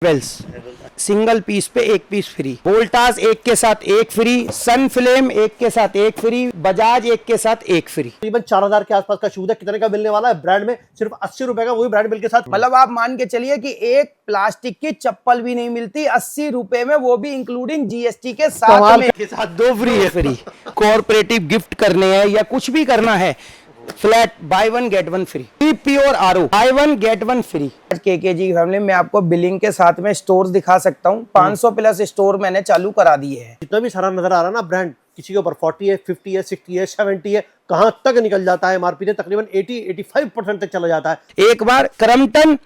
Havells, single piece पे एक piece free, Voltas एक के साथ एक फ्री, सन फ्लेम एक के साथ एक फ्री, बजाज एक के साथ एक फ्री। तकरीबन 4000 के आसपास का शूज है। कितने का मिलने वाला है? ब्रांड में सिर्फ 80 रुपए का, वही ब्रांड बिल के साथ। मतलब आप मान के चलिए कि एक प्लास्टिक की चप्पल भी नहीं मिलती 80 रुपए में, वो भी इंक्लूडिंग जीएसटी के साथ में, के साथ दो फ्री है। फ्री कॉर्पोरेटिव गिफ्ट करने हैं या कुछ भी करना है, flat by one get one free. Pure RO by one get one free. KKG family में आपको बिलिंग के साथ में स्टोर्स दिखा सकता हूँ। 500 प्लस स्टोर मैंने चालू करा दिए हैं। जितना भी सारा नजर आ रहा है ना ब्रांड, किसी के ऊपर 40 है, 50 है, 60 है, 70 है, कहां तक निकल जाता है एमआरपी ने, तकरीबन 80-85% तक चला जाता है। एक बार क्रम्पटन,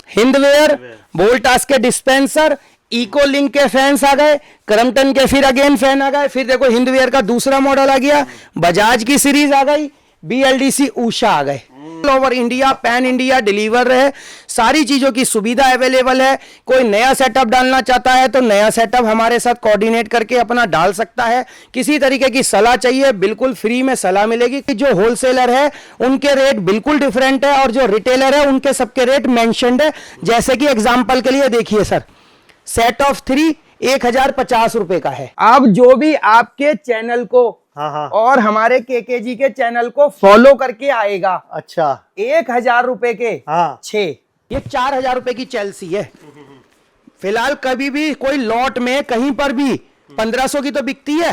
हिंदवेयर, वोल्टास के डिस्पेंसर, इको लिंक के फैंस आ गए, क्रम्पटन के फिर अगेन फैन आ गए, फिर देखो हिंदवेयर का दूसरा मॉडल आ गया, बजाज की सीरीज आ गई, BLDC उषा आ गए। All over India, pan India deliver है, सारी चीजों की सुविधा अवेलेबल है। कोई नया सेटअप डालना चाहता है तो नया सेटअप हमारे साथ कोऑर्डिनेट करके अपना डाल सकता है। किसी तरीके की सलाह चाहिए, बिल्कुल फ्री में सलाह मिलेगी। जो होलसेलर है उनके रेट बिल्कुल डिफरेंट है और जो रिटेलर है उनके सबके रेट मेंशन्ड है। जैसे कि एग्जांपल के लिए देखिए सर, सेट ऑफ 3 1050 रुपए का है। अब जो भी आपके चैनल को और हमारे केकेजी के चैनल को फॉलो करके आएगा, अच्छा, 1000 रुपए के 6, ये 4000 रुपए की चेल्सी है। फिलहाल कभी भी कोई लॉट में कहीं पर भी 1500 की तो बिकती है,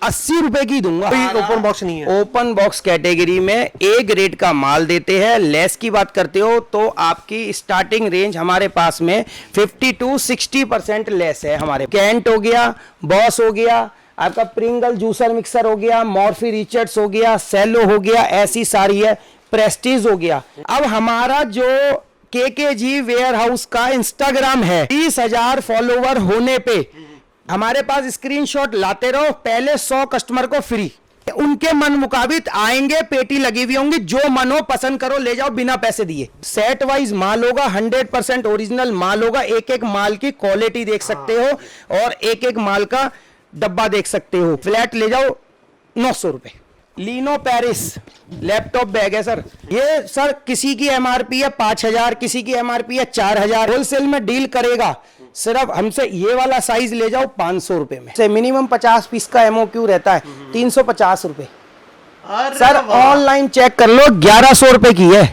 80 रुपए की दूंगा। ओपन बॉक्स नहीं है। ओपन बॉक्स कैटेगरी में एक रेट का माल देते हैं। लेस की बात करते हो तो आपकी स्टार्टिंग रेंज हमारे पास में 50 to 60% लेस है। हमारे कैंट हो गया, बॉस हो गया, आपका प्रिंगल जूसर मिक्सर हो गया, मॉर्फी रिचर्ड्स हो गया, सेलो हो गया, ऐसी सारी है, प्रेस्टीज हो गया। अब हमारा जो केकेजी वेयर हाउस का इंस्टाग्राम है, 20,000 फॉलोवर होने पे हमारे पास स्क्रीनशॉट लाते रहो, पहले 100 कस्टमर को फ्री। उनके मन मुताबिक आएंगे, पेटी लगी हुई होंगी, जो मन हो पसंद करो ले जाओ बिना पैसे दिए। सेट वाइज माल होगा, 100% ओरिजिनल माल होगा। एक एक माल की क्वालिटी देख सकते हो और एक एक माल का डब्बा देख सकते हो। फ्लैट ले जाओ 900 रुपए। लीनो पेरिस लैपटॉप बैग है सर, ये सर किसी की एमआरपी है 5000, किसी की एमआरपी है 4000। होलसेल में डील करेगा सिर्फ हमसे ये वाला साइज ले जाओ 500 रुपए में। से मिनिमम 50 पीस का एमओक्यू रहता है, 350 रुपए। सर ऑनलाइन चेक कर लो, 1100 रुपए की है।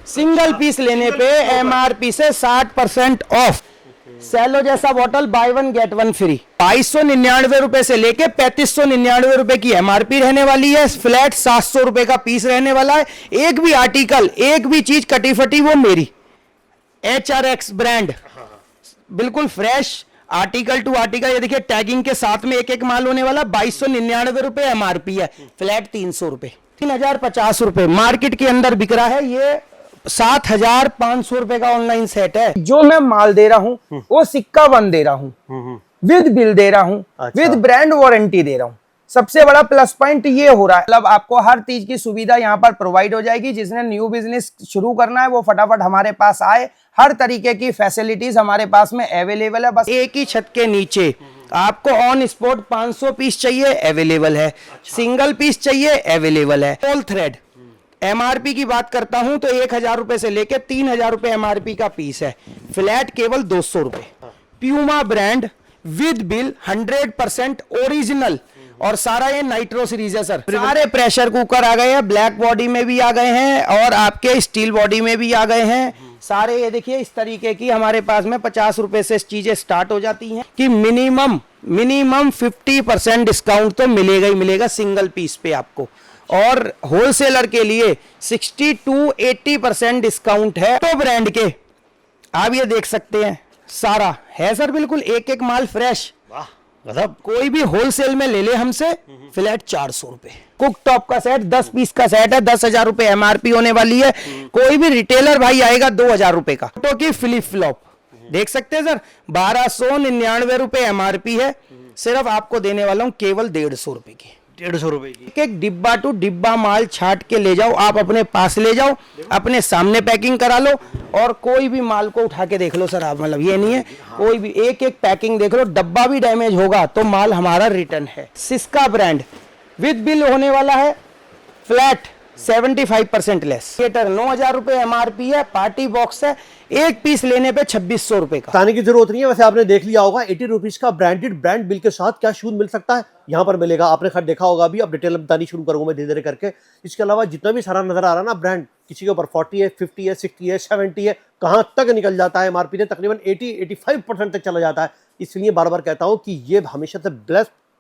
सिंगल पीस लेने पे एमआरपी से 60% ऑफ। सेलो जैसा bottle by one get one free. 2299 रुपए से लेके 3599 रुपए की एमआरपी रहने वाली है। फ्लैट 700 रुपए का पीस रहने वाला है। एक भी आर्टिकल, एक भी चीज कटी फटी वो मेरी। HRX ब्रांड बिल्कुल फ्रेश, आर्टिकल टू आर्टिकल। ये देखिए टैगिंग के साथ में एक एक माल होने वाला। 2299 रुपए एमआरपी है, फ्लैट 300 रुपए, 3050 रुपए मार्केट के अंदर बिक रहा है। ये 7500 रुपए का ऑनलाइन सेट है। जो मैं माल दे रहा हूं वो सिक्का बंद दे रहा हूं, विद बिल दे रहा हूं, विद ब्रांड वारंटी दे रहा हूं। सबसे बड़ा प्लस पॉइंट ये हो रहा है, मतलब आपको हर चीज की सुविधा यहाँ पर प्रोवाइड हो जाएगी। जिसने न्यू बिजनेस शुरू करना है वो फटाफट हमारे पास आए। हर तरीके की फैसिलिटीज हमारे पास में अवेलेबल है। बस एक ही छत के नीचे आपको ऑन स्पॉट 500 पीस चाहिए, अवेलेबल है। सिंगल पीस चाहिए, अवेलेबल है। ऑल थ्रेड एमआरपी की बात करता हूं तो 1000 रुपए से लेकर 3000 रुपए एमआरपी का पीस है। फ्लैट केवल 200 रुपए। Puma brand with bill, 100% original, और सारा ये नाइट्रो सीरीज है सर। सारे प्रेशर कुकर आ गए हैं, ब्लैक बॉडी में भी आ गए हैं और आपके स्टील बॉडी में भी आ गए हैं सारे। ये देखिए इस तरीके की हमारे पास में 50 रुपए से चीजें स्टार्ट हो जाती हैं कि मिनिमम 50% डिस्काउंट तो मिलेगा ही मिलेगा सिंगल पीस पे आपको। और होलसेलर के लिए 60 to 80% डिस्काउंट है। तो ब्रांड के आप ये देख सकते हैं, सारा है सर बिल्कुल एक एक माल फ्रेश। मतलब कोई भी होलसेल में ले ले हमसे, फ्लैट 400 रुपए। कुक टॉप का सेट 10 पीस का सेट है, 10,000 रुपए एमआरपी होने वाली है। कोई भी रिटेलर भाई आएगा 2000 रुपए का। तो की फ्लिप फ्लॉप देख सकते हैं सर, 1299 रुपए एमआरपी है। सिर्फ आपको देने वाला हूं केवल 150 रुपए की। 150 रुपए की। एक डिब्बा टू डिब्बा माल छाट के ले जाओ, आप अपने पास ले जाओ, अपने सामने पैकिंग करा लो और कोई भी माल को उठा के देख लो सर आप। मतलब ये नहीं है, कोई भी एक एक पैकिंग देख लो, डब्बा भी डैमेज होगा तो माल हमारा रिटर्न है। सिस्का ब्रांड विद बिल होने वाला है, फ्लैट 75% लेस। थिएटर 9,000 रुपए MRP है, पार्टी बॉक्स है, एक पीस लेने पे 2600 रुपए का। बताने की जरूरत नहीं है, वैसे आपने देख लिया होगा 80 रुपीज का ब्रांडेड ब्रांड बिल के साथ क्या शूज मिल सकता है, यहाँ पर मिलेगा। आपने खैर देखा होगा अभी, अब डिटेल बतानी शुरू करूंगा मैं धीरे धीरे करके। इसके अलावा जितना भी सारा नजर आ रहा है ना ब्रांड, किसी के ऊपर 40 है, 50 है, 60 है, 70 है, कहाँ तक निकल जाता है MRP ने, तकरीबन 80-85% तक चला जाता है। इसलिए बार बार कहता हूँ कि ये हमेशा से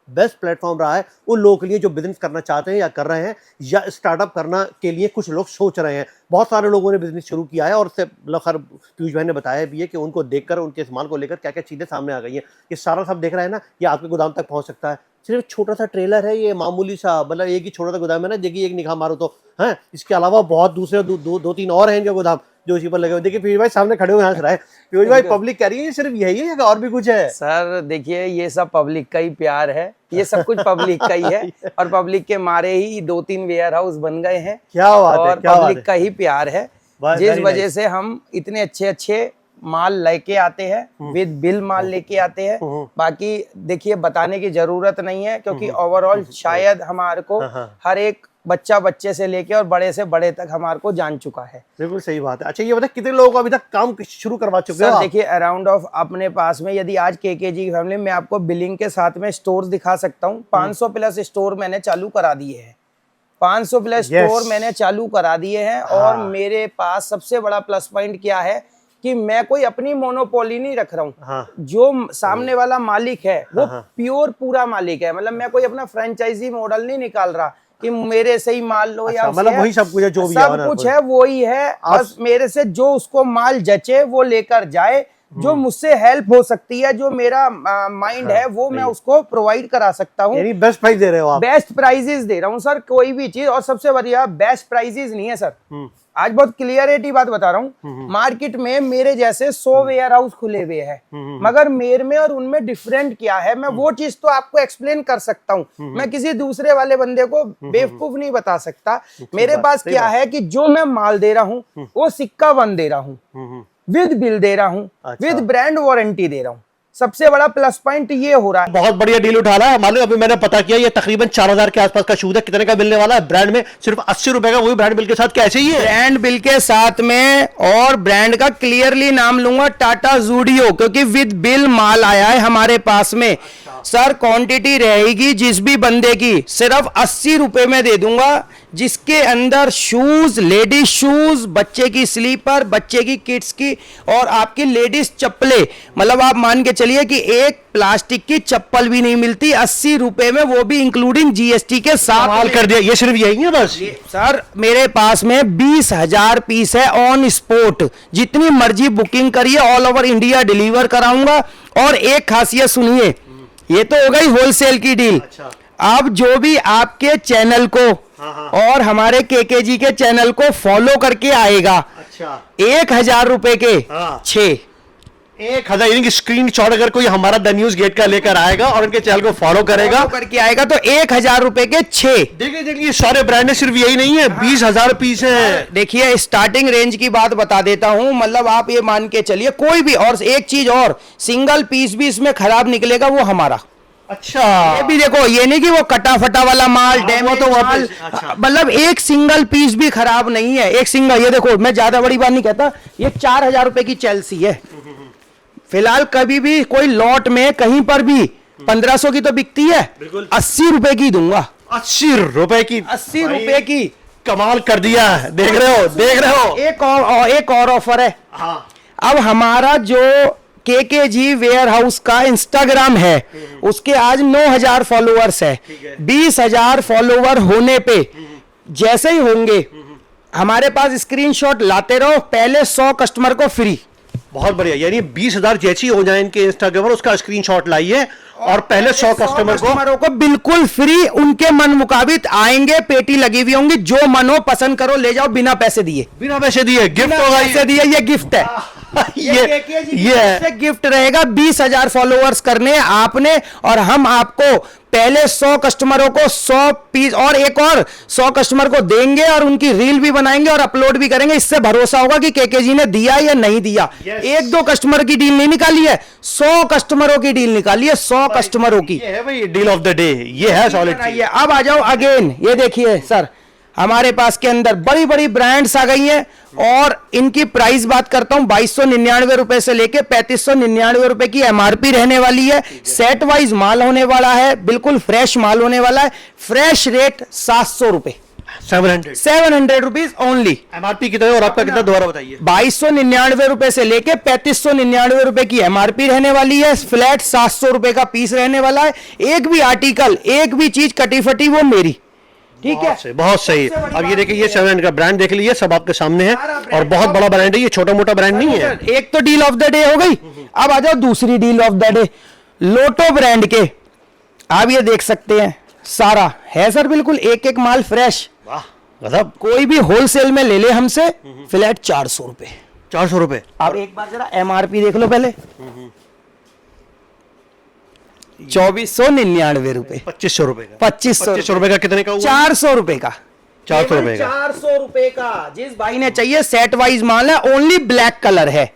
बेस्ट प्लेटफॉर्म रहा है उन लोगों के लिए जो बिजनेस करना चाहते हैं या कर रहे हैं, या स्टार्टअप करना के लिए कुछ लोग सोच रहे हैं। बहुत सारे लोगों ने बिजनेस शुरू किया है और उससे मतलब खैर पीयूष भाई ने बताया भी है कि उनको देखकर, उनके इस्तेमाल को लेकर क्या क्या चीज़ें सामने आ गई हैं। ये सारा सब देख रहे हैं ना, ये आपके गोदाम तक पहुंच सकता है। सिर्फ छोटा सा ट्रेलर है ये, मामूली सा, मतलब एक ही छोटा सा गोदाम है ना, देखिए एक निगाह मारो तो है। इसके अलावा बहुत दूसरे दो तीन और हैं इनके गोदाम जो इसी पर लगे हुए। देखिए पीयूष भाई सामने खड़े हुए हंस रहे हैं। पीयूष भाई पब्लिक कह रही है ये सिर्फ यही है या और भी कुछ है? सर देखिए, ये सब पब्लिक का ही प्यार है, ये सब कुछ पब्लिक का ही है और पब्लिक के मारे ही 2-3 वेयर हाउस बन गए हैं। क्या बात है, और क्या बात पब्लिक है। का ही प्यार है, जिस वजह से हम इतने अच्छे माल लेके आते हैं, विद बिल माल लेके आते हैं। बाकी देखिए बताने की जरूरत नहीं है, क्योंकि ओवरऑल शायद हमारे को हर एक बच्चे से लेके और बड़े से बड़े तक हमारे को जान चुका है। बिल्कुल सही बात है। अच्छा ये बता कितने लोगों को अभी तक काम शुरू करवा चुके हो? सर देखिए, अराउंड ऑफ अपने पास में, यदि आज केकेजी की फैमिली में आपको बिलिंग के साथ में स्टोर्स दिखा सकता हूँ। 500 प्लस स्टोर मैंने चालू करा दिए हैं, 500 प्लस स्टोर मैंने चालू करा दिए हैं। और मेरे पास सबसे बड़ा प्लस पॉइंट क्या है कि मैं कोई अपनी मोनोपोली नहीं रख रहा हूँ। जो सामने वाला मालिक है वो प्योर पूरा मालिक है, मतलब मैं कोई अपना फ्रेंचाइजी मॉडल नहीं निकाल रहा कि मेरे से ही माल लो या मतलब वही सब कुछ है, जो भी सब कुछ है वही है। बस मेरे से जो उसको माल जचे वो लेकर जाए, जो मुझसे हेल्प हो सकती है, जो मेरा माइंड है वो मैं उसको प्रोवाइड करा सकता हूँ। यानी बेस्ट प्राइस दे रहे हो आप? बेस्ट प्राइजेस दे रहा हूँ सर, कोई भी चीज। और सबसे बढ़िया बेस्ट प्राइजेस नहीं है सर, आज बहुत क्लियरिटी बात बता रहा हूँ। मार्केट में मेरे जैसे 100 वेयर हाउस खुले हुए हैं, मगर मेरे में और उनमें डिफरेंट क्या है, मैं वो चीज तो आपको एक्सप्लेन कर सकता हूँ। मैं किसी दूसरे वाले बंदे को बेवकूफ नहीं बता सकता। मेरे पास क्या है कि जो मैं माल दे रहा हूँ वो सिक्का बंद दे रहा हूँ, विद बिल दे रहा हूँ, विद ब्रांड वारंटी दे रहा हूँ। सबसे बड़ा प्लस पॉइंट ये हो रहा है। बहुत बढ़िया डील उठा रहा है। मालूम अभी मैंने पता किया ये तकरीबन 4000 के आसपास का शूज है। कितने का मिलने वाला है? ब्रांड में सिर्फ 80 रुपए का, वही ब्रांड बिल के साथ। कैसे ही है ब्रांड बिल के साथ में, और ब्रांड का क्लियरली नाम लूंगा टाटा जूडियो, क्योंकि विद बिल माल आया है हमारे पास में। सर क्वांटिटी रहेगी जिस भी बंदे की, सिर्फ 80 रुपए में दे दूंगा, जिसके अंदर शूज, लेडीज शूज, बच्चे की स्लीपर, बच्चे की किड्स की और आपकी लेडीज चप्पलें, मतलब आप मान के चलिए कि एक प्लास्टिक की चप्पल भी नहीं मिलती 80 रुपए में, वो भी इंक्लूडिंग GST के साथ। माल कर दिया। ये सिर्फ यही है बस? सर मेरे पास में 20,000 पीस है ऑन स्पॉट, जितनी मर्जी बुकिंग करिए, ऑल ओवर इंडिया डिलीवर कराऊंगा। और एक खासियत सुनिए, ये तो हो गई होलसेल की डील। अच्छा। अब जो भी आपके चैनल को और हमारे केकेजी के चैनल को फॉलो करके आएगा, अच्छा, 1,000 रुपए के 6, 1000 यानी कि स्क्रीनशॉट अगर कोई हमारा द न्यूज गेट का लेकर आएगा और उनके चैनल को फॉलो करेगा, करके आएगा तो 1,000 रुपए के 6। देखिए सारे ब्रांड सिर्फ यही नहीं है, 20,000 पीस है। देखिए स्टार्टिंग रेंज की बात बता देता हूं, मतलब आप ये मान के चलिए कोई भी, और एक चीज और, सिंगल पीस भी इसमें खराब निकलेगा वो हमारा। अच्छा, ये भी देखो, ये नहीं कि वो कटा फटा वाला माल, डैमेज तो माल, मतलब एक सिंगल पीस भी खराब नहीं है। एक सिंगल, ये देखो मैं ज्यादा बड़ी बात नहीं कहता, ये 4,000 रुपए की चेल्सी है फिलहाल। कभी भी कोई लॉट में कहीं पर भी 1500 की तो बिकती है, 80 रुपए की दूंगा। 80 रुपए की? 80 रुपए की। कमाल कर दिया है। देख रहे हो एक और ऑफर है। अब हमारा जो केकेजी वेयर हाउस का इंस्टाग्राम है, उसके आज 9,000 फॉलोअर्स है। 20,000 फॉलोवर होने पे जैसे ही होंगे हमारे पास स्क्रीनशॉट लाते रहो, पहले 100 कस्टमर को फ्री। बहुत बढ़िया, यानी 20,000 जैसी हो जाए इनके इंस्टाग्राम पर, उसका स्क्रीनशॉट लाइए और पहले 100 कस्टमरों को बिल्कुल फ्री, उनके मन मुताबिक आएंगे, पेटी लगी हुई होंगी, जो मन हो पसंद करो ले जाओ, बिना पैसे दिए। बिना पैसे दिए गिफ्ट होगा, पैसे दिए, ये गिफ्ट है। ये गिफ्ट रहेगा। 20,000 फॉलोअर्स करने आपने, और हम आपको पहले 100 कस्टमरों को 100 पीस और एक और 100 कस्टमर को देंगे, और उनकी रील भी बनाएंगे और अपलोड भी करेंगे। इससे भरोसा होगा कि केकेजी ने दिया या नहीं दिया। एक दो कस्टमर की डील नहीं निकाली है, 100 कस्टमरों की डील निकाली है, 100 कस्टमरों की। ये है भाई डील ऑफ द डे, ये है सॉलिड। अब आ जाओ अगेन, ये देखिए सर, हमारे पास के अंदर बड़ी बड़ी ब्रांड्स आ गई हैं और इनकी प्राइस बात करता हूं 2299 रुपए से लेके 3599 रुपए की एमआरपी रहने वाली है। सेट वाइज माल होने वाला है, बिल्कुल फ्रेश माल होने वाला है। फ्रेश रेट 700 रुपए, 700 रुपीज ओनली एमआरपी कितना है और आपका कितना दोबारा बताइए? 2299 रुपए से लेके 3599 रुपए की एमआरपी रहने वाली है। फ्लैट 700 रुपए का पीस रहने वाला है। एक भी आर्टिकल, एक भी चीज कटी फटी वो मेरी, ठीक है। बहुत सही। अब ये देखिए, ये 700 का ब्रांड देख लीजिए, सब आपके सामने है और बहुत बड़ा ब्रांड है, ये छोटा मोटा ब्रांड नहीं है। एक तो डील ऑफ द डे हो गई, अब आ जाओ दूसरी deal of the day, Lotte brand के। आप ये देख सकते हैं, सारा है सर बिल्कुल एक एक माल फ्रेश। वाह, मतलब कोई भी होलसेल में ले ले हमसे, फ्लैट 400 रुपए। 400 रुपए। आप एक बार जरा एमआरपी देख लो पहले, 2499 रुपए, 2500 रुपए का। 2500 रुपए का कितने का हुआ? 400 रुपए का, 400 रुपए का। 400 रुपए का। जिस भाई ने चाहिए सेट वाइज माल है, ओनली ब्लैक कलर है।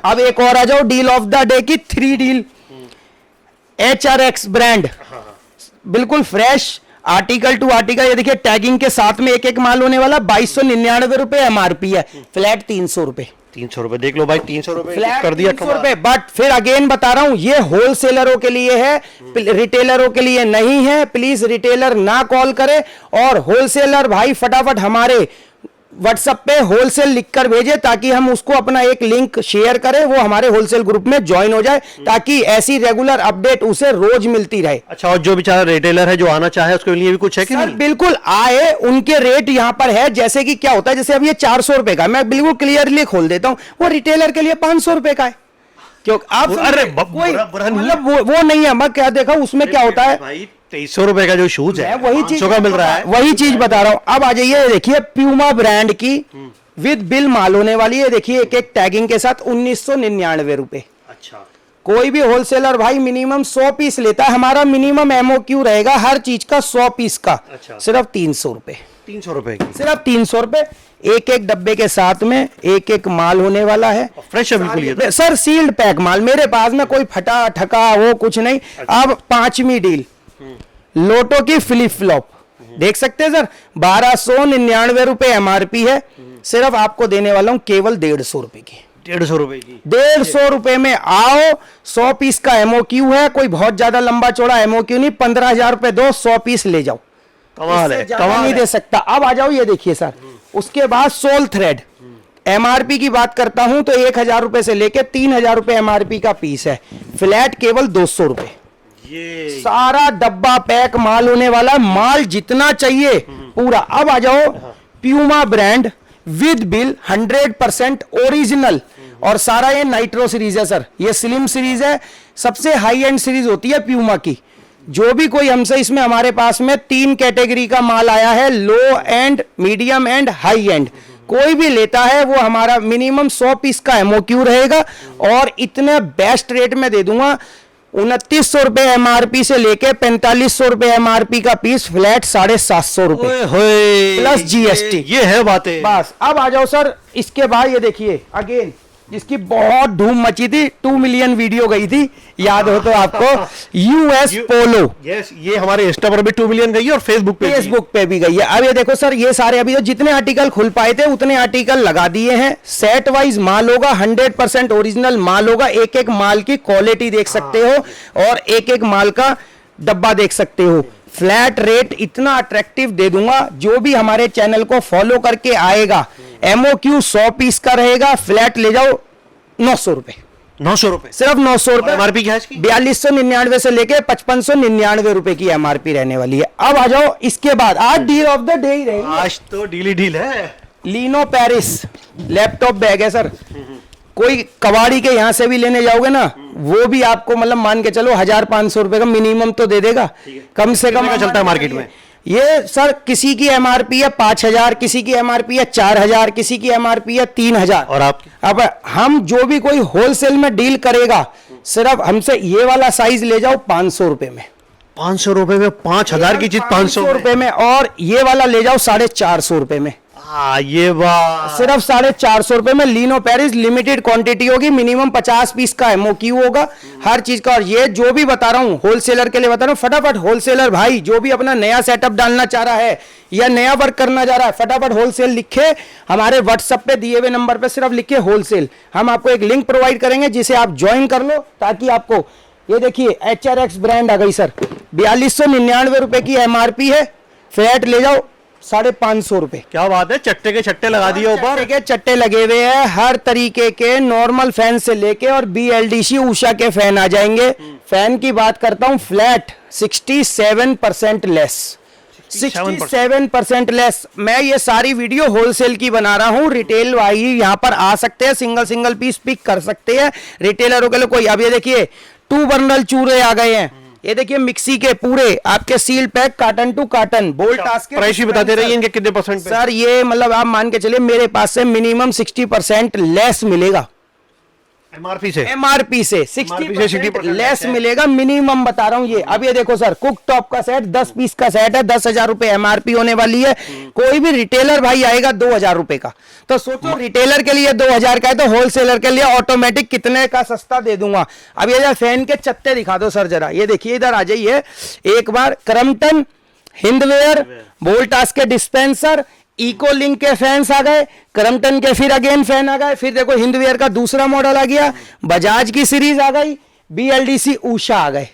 अब एक और आ जाओ डील ऑफ द डे की 3 डील, HRX ब्रांड, बिल्कुल फ्रेश आर्टिकल टू आर्टिकल। ये देखिए टैगिंग के साथ में एक एक माल होने वाला। 2299 रुपए एमआरपी है, फ्लैट 300 रुपए। 300 रुपए देख लो भाई, 300 रुपए फ्लैट कर दिया 300 रुपए। बट फिर अगेन बता रहा हूं, ये होलसेलरों के लिए है, रिटेलरों के लिए नहीं है। प्लीज रिटेलर ना कॉल करे और होलसेलर भाई फटाफट हमारे व्हाट्सएप पे होलसेल लिखकर भेजे, ताकि हम उसको अपना एक लिंक शेयर करें, वो हमारे होलसेल ग्रुप में ज्वाइन हो जाए, ताकि ऐसी रेगुलर अपडेट उसे रोज मिलती रहे। अच्छा, और जो बेचारा रिटेलर है जो आना चाहे उसके लिए भी कुछ है कि नहीं? बिल्कुल आए, उनके रेट यहां पर है। जैसे कि क्या होता है, जैसे अब ये 400 रुपए का, मैं बिल्कुल क्लियरली खोल देता हूं, वो रिटेलर के लिए 500 रुपए का है। क्योंकि आप अरे कोई मतलब वो नहीं है। मैं क्या देखा उसमें क्या होता है भाई, 2300 रुपए का जो शूज है वही चीज का मिल रहा है, वही चीज बता रहा हूं। अब आ जाइए, देखिए प्यूमा ब्रांड की विद बिल माल होने वाली है। देखिए एक एक टैगिंग के साथ 1999 रुपए। अच्छा, कोई भी होलसेलर भाई मिनिमम 100 पीस लेता है, हमारा मिनिमम एमओक्यू रहेगा हर चीज का 100 पीस का। अच्छा। सिर्फ 300 रुपए, 300 रुपए की, सिर्फ 300 रुपए। एक एक डब्बे के साथ में एक एक माल होने वाला है, फ्रेश है बिल्कुल ये तो। सर सील्ड पैक माल मेरे पास में, कोई फटा ठका वो कुछ नहीं। अब 5वीं डील, लोटो की फ्लिप फ्लॉप देख सकते हैं सर, 1299 रुपए एमआरपी है। सिर्फ आपको देने वाला हूं केवल 150 रुपए की। 150 रुपए की, 150 रुपए में आओ। 100 पीस का एमओक्यू है, कोई बहुत ज्यादा लंबा चौड़ा एमओक्यू नहीं। 15,000 रुपए दो, 100 पीस ले जाओ। कमाल है, कमाल नहीं दे सकता। अब आ जाओ, ये देखिए सर, उसके बाद सोल थ्रेड एमआरपी की बात करता हूं तो 1000 रुपए से लेके 3000 रुपए एमआरपी का पीस है। फ्लैट केवल 200 रुपए। ये सारा डब्बा पैक माल होने वाला, माल जितना चाहिए पूरा। अब आ जाओ, Puma brand with bill 100% original, और सारा ये नाइट्रो सीरीज है सर, ये स्लिम सीरीज है, सबसे हाई एंड सीरीज होती है प्यूमा की। जो भी कोई हमसे, इसमें हमारे पास में 3 कैटेगरी का माल आया है, low end, medium end, high end. कोई भी लेता है वो हमारा मिनिमम 100 पीस का एमओक्यू रहेगा, और इतने बेस्ट रेट में दे दूंगा। 2900 रुपए एमआरपी से लेके 4500 रुपए एमआरपी का पीस, फ्लैट 750 रुपए प्लस जीएसटी। ये है बातें। बस अब आ जाओ सर, इसके बाद ये देखिए अगेन, जिसकी बहुत धूम मची थी, 2 मिलियन वीडियो गई थी, याद हो तो आपको, यूएस पोलो। यस, ये हमारे इंस्टा पर भी 2 मिलियन गई है और फेसबुक पे भी गई है। अब ये देखो सर, ये सारे अभी तो जितने आर्टिकल खुल पाए थे उतने आर्टिकल लगा दिए हैं। सेट वाइज माल होगा, 100% ओरिजिनल माल होगा। एक एक माल की क्वालिटी देख सकते हो, और एक एक माल का डब्बा देख सकते हो। फ्लैट रेट इतना अट्रैक्टिव दे दूंगा, जो भी हमारे चैनल को फॉलो करके आएगा, एमओक्यू 100 पीस का रहेगा। फ्लैट ले जाओ 900 रुपए, 900 रुपए, सिर्फ 900 रुपए। एमआरपी क्या है इसकी? 4299 से लेके 5599 रुपए की एमआरपी रहने वाली है। अब आ जाओ, इसके बाद आज डील ऑफ द डे ही रहेगी। आज तो डील डील है। लीनो पेरिस लैपटॉप बैग है सर, कोई कबाड़ी के यहां से भी लेने जाओगे ना, वो भी आपको मतलब मान के चलो 1500 रुपए का मिनिमम तो दे देगा, कम से कम चलता है मार्केट में। ये सर किसी की एमआरपी है 5000, किसी की एमआरपी है 4000, किसी की एमआरपी है 3000। और आप अब हम जो भी कोई होलसेल में डील करेगा, सिर्फ हमसे ये वाला साइज ले जाओ 500 रुपए में। 500 रुपए में 5000 की चीज 500 रुपए में, और ये वाला ले जाओ 450 रुपए में। हाँ ये बात सिर्फ 450 रुपए में लीनो पेरिस लिमिटेड क्वांटिटी होगी, मिनिमम 50 पीस का एमओक्यू होगा हर चीज का। और ये जो भी बता रहा हूँ होलसेलर के लिए बता रहा हूँ, फटाफट होलसेलर भाई जो भी अपना नया सेटअप डालना चाह रहा है या नया वर्क करना चाह रहा है, फटाफट होलसेल लिखे हमारे व्हाट्सएप पे दिए हुए नंबर पे, सिर्फ लिखे होलसेल। हम आपको एक लिंक प्रोवाइड करेंगे जिसे आप ज्वाइन कर लो, ताकि आपको ये देखिए HRX ब्रांड आ गई सर, 4299 रुपए की MRP है, फ्लैट ले जाओ 550 रुपए। क्या बात है, चट्टे के चट्टे लगा दिए ऊपर। चट्टे के चट्टे लगे हुए हैं, हर तरीके के नॉर्मल फैन से लेके और BLDC उषा के फैन आ जाएंगे। फैन की बात करता हूं, फ्लैट 67% लेस, 67% लेस। मैं ये सारी वीडियो होलसेल की बना रहा हूं, रिटेल भाई यहाँ पर आ सकते हैं, सिंगल पिस पिक कर सकते हैं रिटेलरों के लिए कोई। अब ये देखिए 2 बंडल चूरे आ गए हैं, ये देखिए मिक्सी के पूरे आपके seal pack carton to carton बोल्ट टास्क। प्राइस ही बताते रहिए इनके कितने परसेंट पे? सर ये मतलब आप मान के चलिए मेरे पास से मिनिमम 60% लेस मिलेगा, MRP से 60% लेस मिलेगा मिनिमम, बता रहा हूं ये। अब ये देखो सर, कुक टॉप का सेट 10 पीस का सेट है, 10,000 रुपए MRP होने वाली है। कोई भी रिटेलर भाई आएगा 2,000 रुपए का, तो सोचो रिटेलर के लिए 2,000 का है, तो होलसेलर के लिए ऑटोमेटिक कितने का सस्ता दे दूंगा। अब ये फैन के चत्ते दिखा दो सर जरा, ये देखिए इधर आ जाइए एक बार। क्रम्पटन, हिंदवेयर, वोल्टास के डिस्पेंसर, इको लिंक के फैंस आ गए, क्रम्पटन के फिर अगेन फैन आ गए, फिर देखो हिंदवेयर का दूसरा मॉडल आ गया, बजाज की सीरीज आ गई, BLDC उषा आ गए।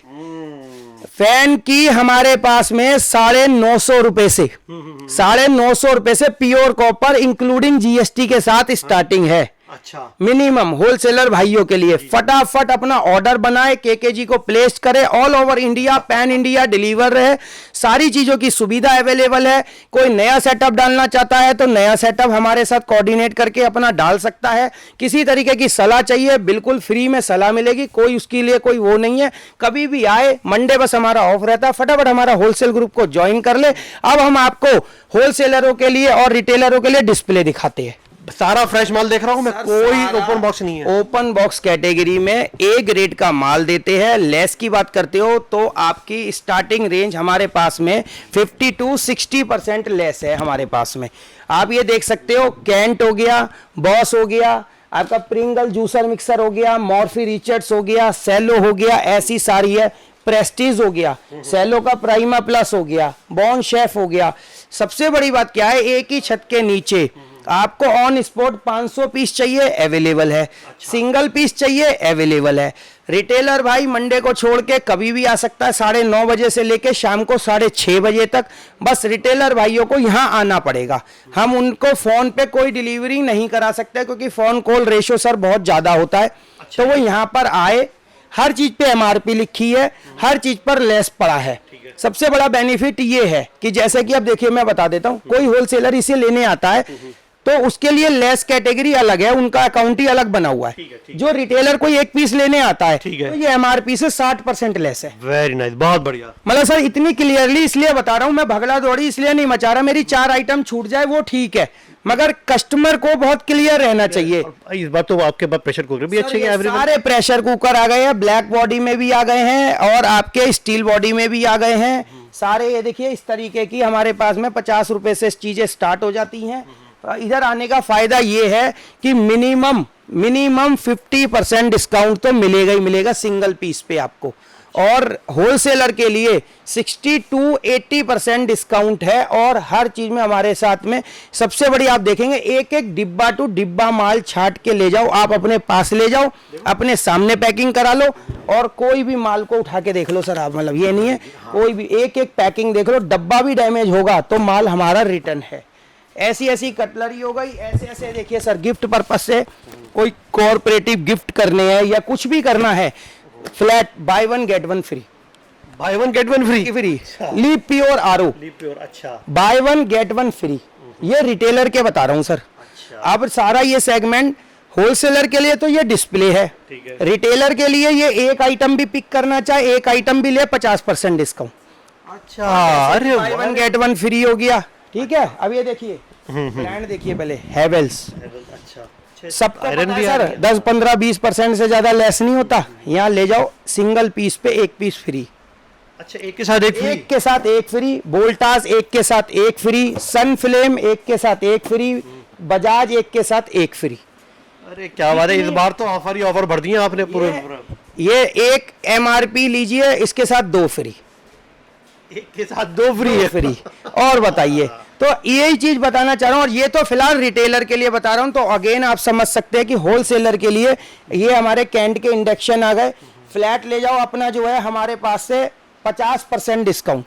फैन की हमारे पास में 950 रुपए से 950 रुपए से प्योर कॉपर इंक्लूडिंग GST के साथ स्टार्टिंग है। अच्छा, मिनिमम होलसेलर भाइयों के लिए फटाफट अपना ऑर्डर बनाए, KKG को प्लेस करे, all over India pan India deliver रहे, सारी चीजों की सुविधा अवेलेबल है। कोई नया सेटअप डालना चाहता है तो नया सेटअप हमारे साथ कोऑर्डिनेट करके अपना डाल सकता है। किसी तरीके की सलाह चाहिए, बिल्कुल फ्री में सलाह मिलेगी, कोई उसके लिए कोई वो नहीं है। कभी भी आए, मंडे बस हमारा ऑफ रहता है, फटाफट हमारा होलसेल ग्रुप को ज्वाइन कर ले। अब हम आपको होलसेलरों के लिए और रिटेलरों के लिए डिस्प्ले दिखाते हैं। सारा फ्रेश माल देख रहा हूं मैं, कोई ओपन बॉक्स नहीं है। ओपन बॉक्स कैटेगरी में ए ग्रेड का माल देते हैं। लेस की बात करते हो तो आपकी स्टार्टिंग रेंज हमारे पास में 50 to 60% लेस है हमारे पास में। आप ये देख सकते हो, कैंट हो गया, बॉस हो गया, आपका प्रिंगल जूसर मिक्सर हो गया, मॉर्फी रिचर्ड्स हो गया, सेलो हो गया, ऐसी सारी है, प्रेस्टीज हो गया, सेलो का प्राइमा प्लस हो गया, बॉर्न शेफ हो गया। सबसे बड़ी बात क्या है, एक ही छत के नीचे आपको ऑन स्पॉट 500 पीस चाहिए अवेलेबल है, सिंगल पीस चाहिए अवेलेबल है। रिटेलर भाई मंडे को छोड़ के कभी भी आ सकता है, 9:30 बजे से लेके शाम को 6:30 बजे तक। बस रिटेलर भाइयों को यहाँ आना पड़ेगा। हम उनको फोन पे कोई डिलीवरी नहीं करा सकते क्योंकि फोन कॉल रेशो सर बहुत ज्यादा होता है। तो वो यहाँ पर आए, हर चीज पे MRP लिखी है, हर चीज पर लेस पड़ा है। सबसे बड़ा बेनिफिट ये है कि जैसे कि अब देखिए मैं बता देता हूँ, कोई होलसेलर इसे लेने आता है तो उसके लिए लेस कैटेगरी अलग है, उनका अकाउंट ही अलग बना हुआ है। जो रिटेलर कोई एक पीस लेने आता है तो ये MRP से 60% लेस है। वेरी नाइस, बहुत बढ़िया। मतलब सर इतनी क्लियरली इसलिए बता रहा हूं, मैं भगला दौड़ी इसलिए नहीं मचा रहा, मेरी 4 आइटम छूट जाए वो ठीक है, मगर कस्टमर को बहुत क्लियर रहना चाहिए। इस बात तो आपके पास प्रेशर कुकर भी अच्छे हैं, सारे प्रेशर कुकर आ गए हैं, ब्लैक बॉडी में भी आ गए हैं और आपके स्टील बॉडी में भी आ गए हैं सारे। ये देखिए इस तरीके की हमारे पास में 50 रुपए से चीजें स्टार्ट हो जाती हैं। इधर आने का फायदा ये है कि मिनिमम 50% डिस्काउंट तो मिलेगा ही मिलेगा सिंगल पीस पे आपको, और होलसेलर के लिए 60 to 80% डिस्काउंट है। और हर चीज में हमारे साथ में सबसे बड़ी आप देखेंगे, एक एक डिब्बा टू डिब्बा माल छाट के ले जाओ, आप अपने पास ले जाओ, अपने सामने पैकिंग करा लो और कोई भी माल को उठा के देख लो सर आप। मतलब ये नहीं है, कोई भी एक एक पैकिंग देख लो, डब्बा भी डैमेज होगा तो माल हमारा रिटर्न है। ऐसी ऐसी कटलरी हो गई, ऐसे ऐसे देखिए सर, गिफ्ट पर्पस से कोई कॉर्पोरेटिव गिफ्ट करने हैं या कुछ भी करना है, flat buy 1 get 1 free, buy 1 get 1 free. Livpure RO, अच्छा, बाय 1 get 1 फ्री। ये रिटेलर के बता रहा हूं सर। अब सारा ये सेगमेंट होलसेलर के लिए तो ये डिस्प्ले है, रिटेलर के लिए ये एक आइटम भी पिक करना चाहे एक आइटम भी ले 50% डिस्काउंट। अच्छा, अरे बाय 1 get 1 फ्री हो गया, ठीक है। अब ये देखिए ब्रांड देखिए पहले, हैवेल्स। अच्छा, सबको पता है सर 10, 15, 20% से ज्यादा लेस नहीं होता। यहाँ ले जाओ, सिंगल पीस पे एक पीस फ्री। अच्छा, एक के साथ एक फ्री। एक के साथ एक फ्री, वोल्टास एक के साथ एक फ्री, सन फ्लेम एक के साथ एक फ्री, बजाज एक के साथ एक फ्री। अरे क्या बात है, इस बार तो ऑफर ही ऑफर भर दिए आपने पूरे। ये एक MRP लीजिए, इसके साथ 2 फ्री, एक के साथ 2 फ्री है। फ्री। और बताइए, तो यही चीज बताना चाह रहा हूँ, और ये तो फिलहाल रिटेलर के लिए बता रहा हूँ। तो अगेन आप समझ सकते हैं कि होलसेलर के लिए ये हमारे कैंट के इंडक्शन आ गए। फ्लैट ले जाओ अपना, जो है हमारे पास से 50% डिस्काउंट,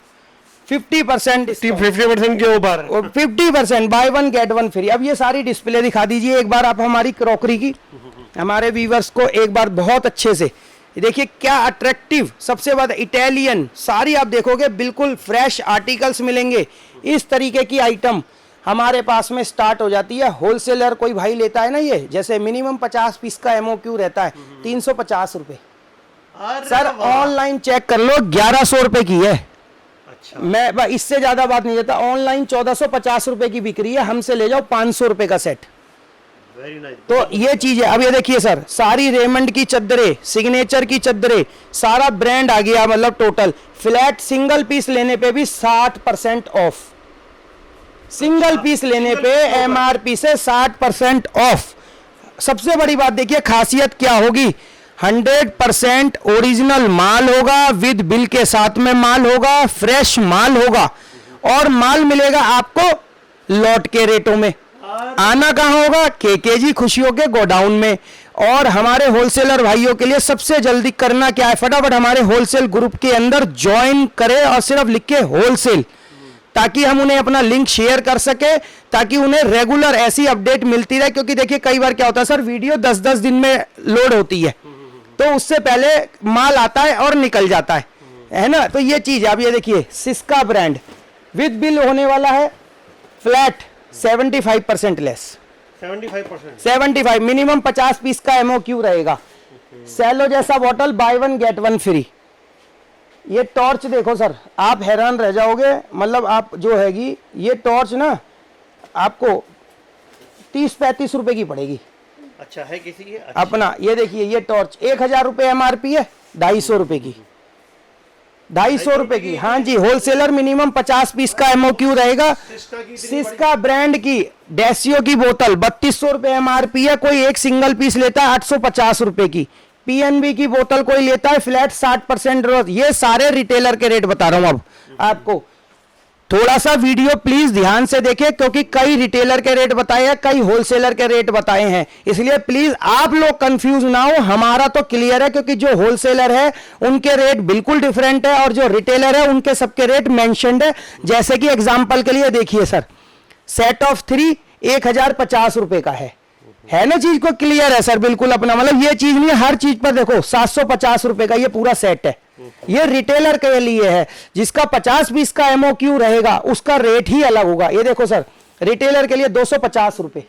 50% 50% के ऊपर, 50%, बाय 1 गेट 1 फ्री। अब ये सारी डिस्प्ले दिखा दीजिए एक बार आप हमारी क्रॉकरी की, हमारे व्यूवर्स को एक बार बहुत अच्छे से देखिए क्या अट्रैक्टिव, सबसे ज्यादा इटालियन, सारी आप देखोगे बिल्कुल फ्रेश आर्टिकल्स मिलेंगे। इस तरीके की आइटम हमारे पास में स्टार्ट हो जाती है। होलसेलर कोई भाई लेता है ना, ये जैसे मिनिमम 50 पीस का MOQ रहता है, 350 रुपए। सर ऑनलाइन चेक कर लो, 1100 रुपए की है। अच्छा, मैं इससे ज्यादा बात नहीं देता। ऑनलाइन 1450 रुपए की बिक रही है, हमसे ले जाओ 500 रुपए का सेट। Very nice. तो ये चीज है। अब ये देखिए सर, सारी रेमंड की चद्दरें, सिग्नेचर की चद्दरें, सारा ब्रांड आ गया, मतलब टोटल फ्लैट सिंगल पीस लेने पे भी 60% ऑफ, सिंगल पीस लेने पे MRP से 60% ऑफ। सबसे बड़ी बात देखिए, खासियत क्या होगी, 100% ओरिजिनल माल होगा, विद बिल के साथ में माल होगा, फ्रेश माल होगा, और माल मिलेगा आपको लॉट के रेटों में। आना कहाँ होगा, KKG खुशियों के गोडाउन में। और हमारे होलसेलर भाइयों के लिए सबसे जल्दी करना क्या है, फटाफट हमारे होलसेल ग्रुप के अंदर ज्वाइन करें और सिर्फ लिखे होलसेल, ताकि हम उन्हें अपना लिंक शेयर कर सके, ताकि उन्हें रेगुलर ऐसी अपडेट मिलती रहे। क्योंकि देखिए कई बार क्या होता है सर, वीडियो 10-10 दिन में लोड होती है, तो उससे पहले माल आता है और निकल जाता है ना। तो ये चीज है। अब ये देखिए सिस्का ब्रांड विद बिल होने वाला है, फ्लैट 75% लेस, 75 मिनिमम 50 पीस का MOQ रहेगा। सेलो जैसा बॉटल, बाय 1 गेट 1 फ्री। ये टॉर्च देखो सर, आप हैरान रह जाओगे, मतलब आप जो हैगी ये टॉर्च ना आपको 30-35 रुपए की पड़ेगी। अच्छा है किसी की? अच्छा। अपना ये देखिए, ये टॉर्च 1000 रुपए MRP है, 250 रुपए की, 250 रुपए की। हाँ जी, होलसेलर मिनिमम 50 पीस का MOQ रहेगा। सिस्का ब्रांड की डेसियो की बोतल 3200 रुपए MRP है, कोई एक सिंगल पीस लेता है 850 रुपए की। PNB की बोतल कोई लेता है फ्लैट 60% रोज। ये सारे रिटेलर के रेट बता रहा हूं अब आपको। थोड़ा सा वीडियो प्लीज ध्यान से देखें, क्योंकि कई रिटेलर के रेट बताए हैं, कई होलसेलर के रेट बताए हैं, इसलिए प्लीज आप लोग कंफ्यूज ना हो। हमारा तो क्लियर है, क्योंकि जो होलसेलर है उनके रेट बिल्कुल डिफरेंट है, और जो रिटेलर है उनके सबके रेट मेंशन्ड है। जैसे कि एग्जांपल के लिए देखिए सर, सेट ऑफ 3 1050 रुपए का है ना। चीज को क्लियर है सर, बिल्कुल अपना, मतलब ये चीज नहीं है, हर चीज पर देखो 750 रुपए का ये पूरा सेट है। ये रिटेलर के लिए है, जिसका 50 पीस का MOQ रहेगा उसका रेट ही अलग होगा। ये देखो सर, रिटेलर के लिए 250 रुपए।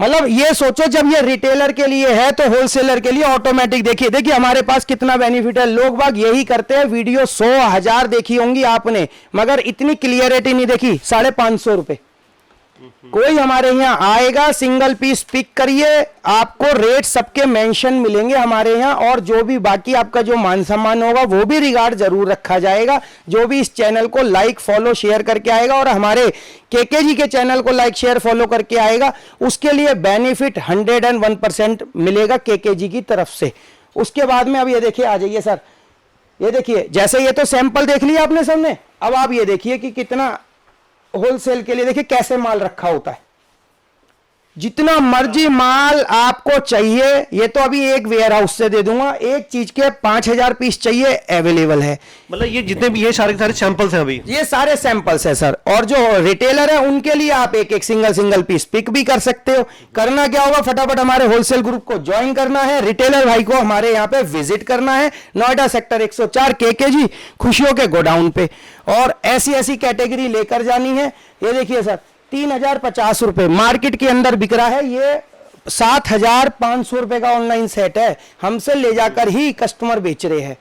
मतलब ये सोचो, जब ये रिटेलर के लिए है तो होलसेलर के लिए ऑटोमेटिक। देखिए हमारे पास कितना बेनिफिट है। लोग बाग यही करते हैं, वीडियो 100,000 देखी होंगी आपने, मगर इतनी क्लियरिटी नहीं देखी। 550 रुपए कोई हमारे यहाँ आएगा, सिंगल पीस पिक करिए, आपको रेट सबके मेंशन मिलेंगे हमारे यहाँ। और जो भी बाकी आपका जो मान सम्मान होगा वो भी रिगार्ड जरूर रखा जाएगा। जो भी इस चैनल को लाइक फॉलो शेयर करके आएगा और हमारे KKG के चैनल को लाइक शेयर फॉलो करके आएगा, उसके लिए बेनिफिट 101% मिलेगा KKG की तरफ से। उसके बाद में अब ये देखिए, आ जाइए सर, ये देखिए, जैसे ये तो सैंपल देख लिया आपने सबने, अब आप ये देखिए कि कितना होलसेल के लिए देखिए कैसे माल रखा होता है। जितना मर्जी माल आपको चाहिए, ये तो अभी एक वेयर हाउस से दे दूंगा, एक चीज के 5000 पीस चाहिए, अवेलेबल है। मतलब ये जितने भी ये सारे सैंपल्स हैं अभी, ये सारे सैंपल्स है सर। और जो रिटेलर है उनके लिए आप एक एक सिंगल पीस पिक भी कर सकते हो। करना क्या होगा, फटाफट हमारे होलसेल ग्रुप को ज्वाइन करना है, रिटेलर भाई को हमारे यहाँ पे विजिट करना है, नोएडा सेक्टर 104 KKG खुशियों के गोडाउन पे, और ऐसी ऐसी कैटेगरी लेकर जानी है। ये देखिए सर, 3050 रुपए मार्केट के अंदर बिक रहा है, ये 7500 रुपए का ऑनलाइन सेट है, हमसे ले जाकर ही कस्टमर बेच रहे हैं।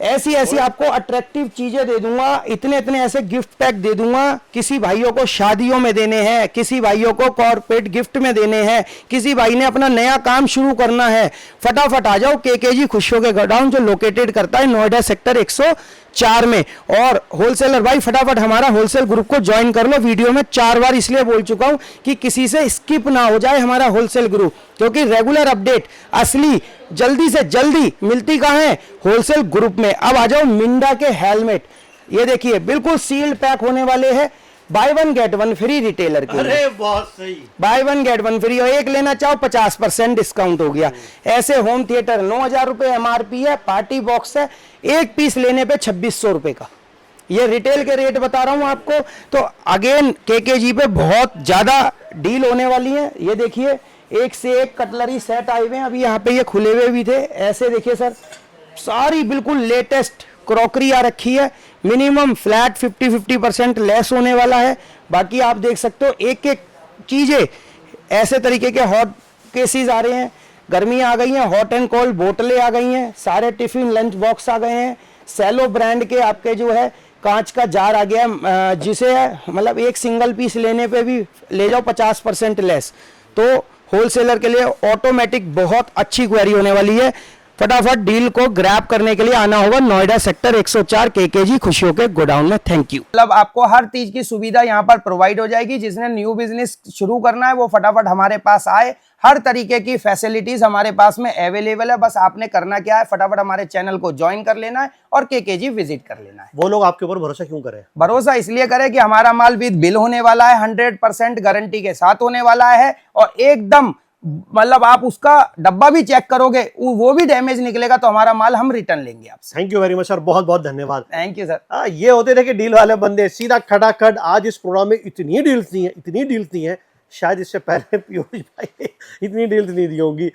ऐसी ऐसी आपको अट्रैक्टिव चीजें दे दूंगा, इतने इतने ऐसे गिफ्ट पैक दे दूंगा। किसी भाइयों को शादियों में देने हैं, किसी भाइयों को कॉर्पोरेट गिफ्ट में देने हैं, किसी भाई ने अपना नया काम शुरू करना है, फटाफट आ जाओ केकेजी खुशियों के गोडाउन, जो लोकेटेड करता है नोएडा सेक्टर 104 में। और होलसेलर भाई फटाफट हमारा होलसेल ग्रुप को ज्वाइन कर लो। वीडियो में 4 बार इसलिए बोल चुका हूं कि किसी से स्किप ना हो जाए हमारा होलसेल ग्रुप, क्योंकि रेगुलर अपडेट असली जल्दी से जल्दी मिलती कहां है? होलसेल ग्रुप में। अब आ जाओ मिंडा के हेलमेट, ये देखिए बिल्कुल सील्ड पैक होने वाले हैं, बाय 1 गेट 1 फ्री रिटेलर के। अरे बहुत सही, बाय 1 गेट 1 फ्री, और एक लेना चाहो 50% डिस्काउंट हो गया। ऐसे होम थिएटर 9,000 रुपए एमआरपी है, पार्टी बॉक्स है, एक पीस लेने पे 2600 रुपए का, ये रिटेल के रेट बता रहा हूं आपको। तो अगेन केकेजी पे बहुत ज्यादा डील होने वाली है। ये देखिए एक से एक कटलरी सेट आए हुए हैं, अभी यहाँ पे ये खुले हुए भी थे। ऐसे देखिए सर, सारी बिल्कुल लेटेस्ट क्रॉकरी आ रखी है, मिनिमम फ्लैट 50% लेस होने वाला है। बाकी आप देख सकते हो एक एक चीजें, ऐसे तरीके के हॉट केसेस आ रहे हैं, गर्मी आ गई है, हॉट एंड कोल्ड बोतलें आ गई हैं, सारे टिफिन लंच बॉक्स आ गए हैं, सेलो ब्रांड के आपके जो है कांच का जार आ गया है, जिसे मतलब एक सिंगल पीस लेने पे भी ले जाओ 50% लेस। तो होलसेलर के लिए ऑटोमेटिक बहुत अच्छी क्वेरी होने वाली है। फटाफट डील को ग्रैब करने के लिए आना होगा नोएडा सेक्टर 104 केकेजी खुशियों के गोडाउन में। Thank you. मतलब आपको हर चीज की सुविधा यहाँ पर प्रोवाइड हो जाएगी। जिसने न्यू बिजनेस शुरू करना है वो फटाफट हमारे पास आए, हर तरीके की फैसिलिटीज हमारे पास में अवेलेबल है। बस आपने करना क्या है, फटाफट हमारे चैनल को ज्वाइन कर लेना है और केकेजी विजिट कर लेना है। वो लोग आपके ऊपर भरोसा क्यों करें? भरोसा इसलिए करें कि हमारा माल विद बिल होने वाला है, 100% गारंटी के साथ होने वाला है, और एकदम मतलब आप उसका डब्बा भी चेक करोगे वो भी डैमेज निकलेगा तो हमारा माल हम रिटर्न लेंगे आपसे। Thank you very much sir, बहुत बहुत धन्यवाद। Thank you sir. ये होते थे कि डील वाले बंदे, सीधा खटाखट। आज इस प्रोग्राम में इतनी डील्स नहीं है, शायद इससे पहले पीयूष भाई इतनी डील्स नहीं दी होंगी।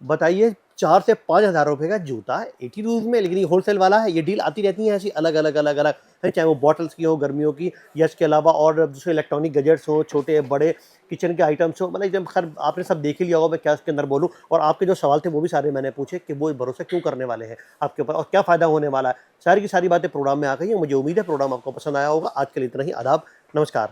बताइए 4 से 5 हज़ार रुपए का जूता है 80 रूज में, लेकिन ये होलसेल वाला है। ये डील आती रहती है ऐसी अलग अलग, चाहे वो बॉटल्स की हो, गर्मियों की, या इसके अलावा और दूसरे इलेक्ट्रॉनिक गैजेट्स हो, छोटे बड़े किचन के आइटम्स हो। मतलब एकदम खैर आपने सब देख ही लिया होगा, मैं क्या उसके अंदर बोलूँ। और आपके जो सवाल थे वो भी सारे मैंने पूछे कि वो भरोसा क्यों करने वाले हैं आपके ऊपर और क्या फ़ायदा होने वाला है। सारी की सारी बातें प्रोग्राम में आ गई हैं। मुझे उम्मीद है प्रोग्राम आपको पसंद आया होगा। आज के लिए इतना ही। आदाब, नमस्कार।